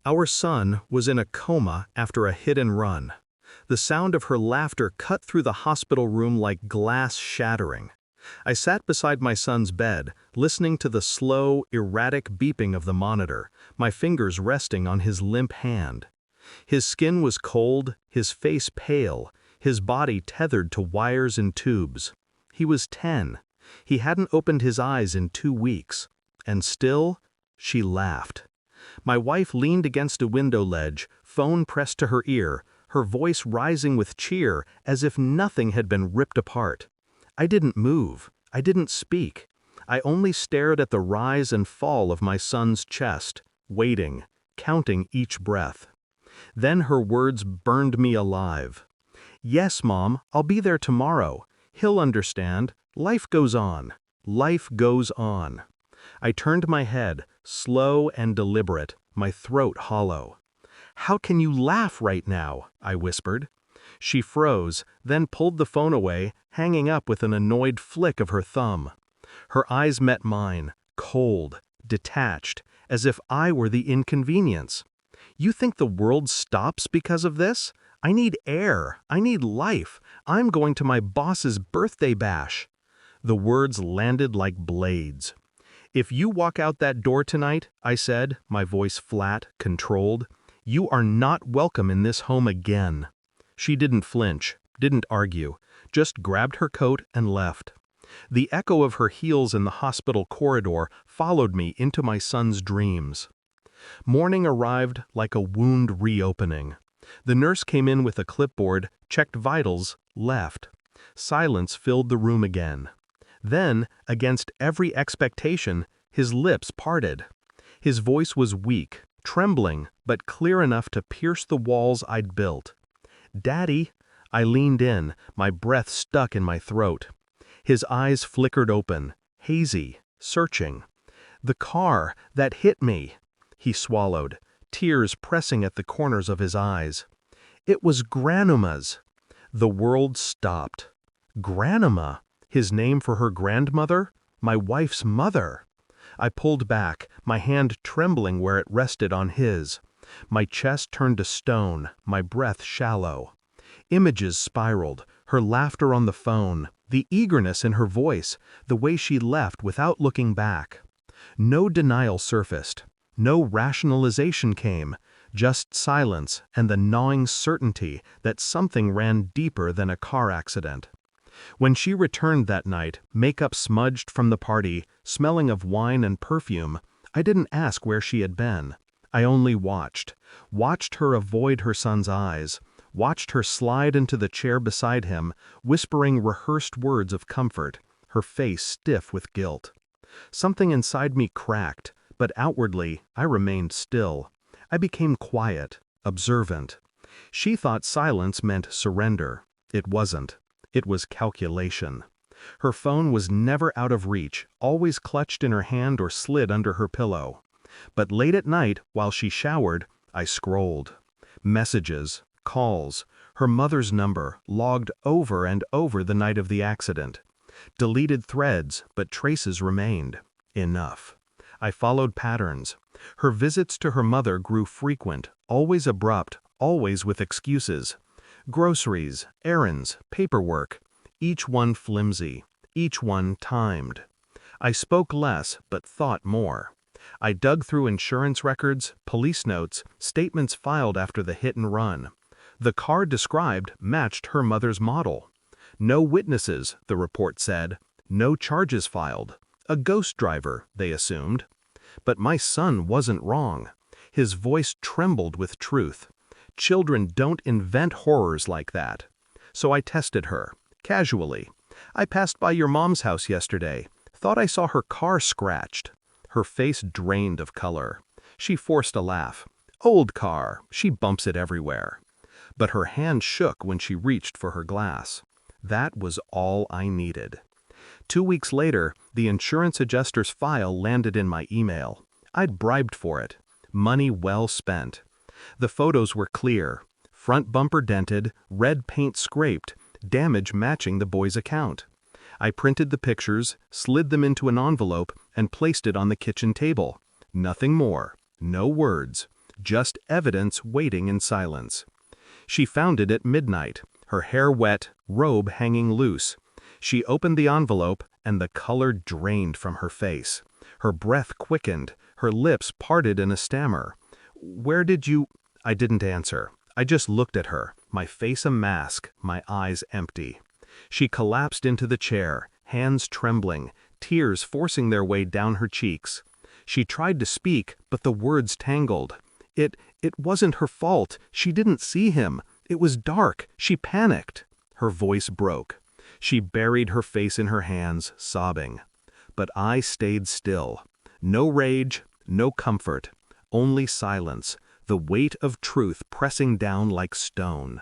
Our son was in a coma after a hit and run. The sound of her laughter cut through the hospital room like glass shattering. I sat beside my son's bed, listening to the slow, erratic beeping of the monitor, my fingers resting on his limp hand. His skin was cold, his face pale, his body tethered to wires and tubes. He was 10. He hadn't opened his eyes in 2 weeks. And still, she laughed. My wife leaned against a window ledge, phone pressed to her ear, her voice rising with cheer as if nothing had been ripped apart. I didn't move. I didn't speak. I only stared at the rise and fall of my son's chest, waiting, counting each breath. Then her words burned me alive. "Yes, Mom, I'll be there tomorrow. He'll understand. Life goes on. Life goes on." I turned my head, slow and deliberate, my throat hollow. "How can you laugh right now?" I whispered. She froze, then pulled the phone away, hanging up with an annoyed flick of her thumb. Her eyes met mine, cold, detached, as if I were the inconvenience. "You think the world stops because of this? I need air. I need life. I'm going to my boss's birthday bash." The words landed like blades. "If you walk out that door tonight," I said, my voice flat, controlled, "you are not welcome in this home again." She didn't flinch, didn't argue, just grabbed her coat and left. The echo of her heels in the hospital corridor followed me into my son's dreams. Morning arrived like a wound reopening. The nurse came in with a clipboard, checked vitals, left. Silence filled the room again. Then, against every expectation, his lips parted. His voice was weak, trembling, but clear enough to pierce the walls I'd built. "Daddy," I leaned in, my breath stuck in my throat. His eyes flickered open, hazy, searching. "The car that hit me," he swallowed, tears pressing at the corners of his eyes. "It was GRANUMA's." The world stopped. GRANUMA, his name for her grandmother, my wife's mother. I pulled back, my hand trembling where it rested on his. My chest turned to stone, my breath shallow. Images spiraled, her laughter on the phone, the eagerness in her voice, the way she left without looking back. No denial surfaced. No rationalization came, just silence and the gnawing certainty that something ran deeper than a car accident. When she returned that night, makeup smudged from the party, smelling of wine and perfume, I didn't ask where she had been. I only watched her avoid her son's eyes, watched her slide into the chair beside him, whispering rehearsed words of comfort, her face stiff with guilt. Something inside me cracked, but outwardly I remained still. I became quiet, observant. She thought silence meant surrender. It wasn't. It was calculation. Her phone was never out of reach, always clutched in her hand or slid under her pillow. But late at night, while she showered, I scrolled. Messages, calls, her mother's number, logged over and over the night of the accident. Deleted threads, but traces remained. Enough. I followed patterns. Her visits to her mother grew frequent, always abrupt, always with excuses. Groceries, errands, paperwork, each one flimsy, each one timed. I spoke less, but thought more. I dug through insurance records, police notes, statements filed after the hit and run. The car described matched her mother's model. No witnesses, the report said. No charges filed. A ghost driver, they assumed. But my son wasn't wrong. His voice trembled with truth. Children don't invent horrors like that. So I tested her, casually. "I passed by your mom's house yesterday. Thought I saw her car scratched." Her face drained of color. She forced a laugh. "Old car, she bumps it everywhere." But her hand shook when she reached for her glass. That was all I needed. 2 weeks later, the insurance adjuster's file landed in my email. I'd bribed for it. Money well spent. The photos were clear. Front bumper dented, red paint scraped, damage matching the boy's account. I printed the pictures, slid them into an envelope, and placed it on the kitchen table. Nothing more. No words. just evidence waiting in silence. She found it at midnight, her hair wet, robe hanging loose. She opened the envelope, and the color drained from her face. Her breath quickened, her lips parted in a stammer. "Where did you—" I didn't answer. I just looked at her, my face a mask, my eyes empty. She collapsed into the chair, hands trembling, tears forcing their way down her cheeks. She tried to speak, but the words tangled. It wasn't her fault. She didn't see him. It was dark. She panicked. Her voice broke. She buried her face in her hands, sobbing. But I stayed still. No rage, no comfort, only silence, the weight of truth pressing down like stone.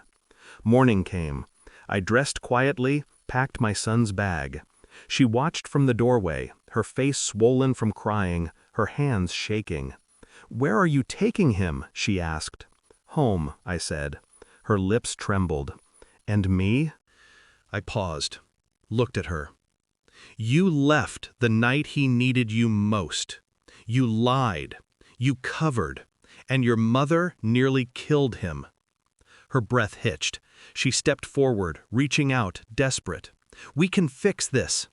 Morning came. I dressed quietly, packed my son's bag. She watched from the doorway, her face swollen from crying, her hands shaking. "Where are you taking him?" she asked. "Home," I said. Her lips trembled. "And me?" I paused, looked at her. "You left the night he needed you most. You lied. You covered. And your mother nearly killed him." Her breath hitched. She stepped forward, reaching out, desperate. "We can fix this."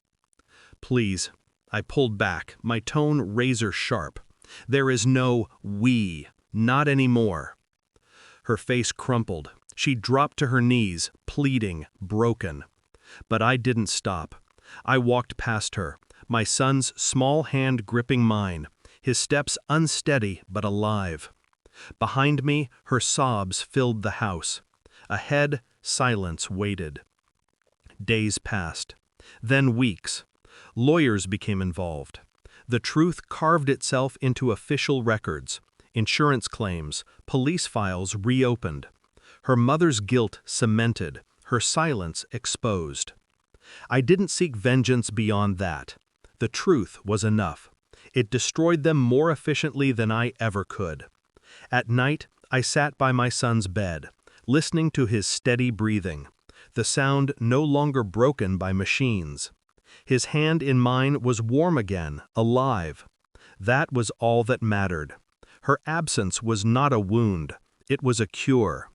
"Please." I pulled back, my tone razor sharp. "There is no we, not anymore." Her face crumpled. She dropped to her knees, pleading, broken. But I didn't stop. I walked past her, my son's small hand gripping mine, his steps unsteady but alive. Behind me, her sobs filled the house. Ahead, silence waited. Days passed. Then weeks. Lawyers became involved. The truth carved itself into official records. Insurance claims, police files reopened. Her mother's guilt cemented, her silence exposed. I didn't seek vengeance beyond that. The truth was enough. It destroyed them more efficiently than I ever could. At night, I sat by my son's bed, listening to his steady breathing, the sound no longer broken by machines. His hand in mine was warm again, alive. That was all that mattered. Her absence was not a wound, it was a cure.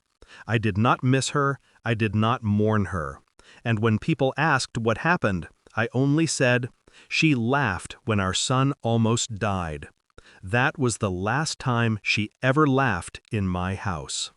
I did not miss her, I did not mourn her. And when people asked what happened, I only said, "She laughed when our son almost died." That was the last time she ever laughed in my house.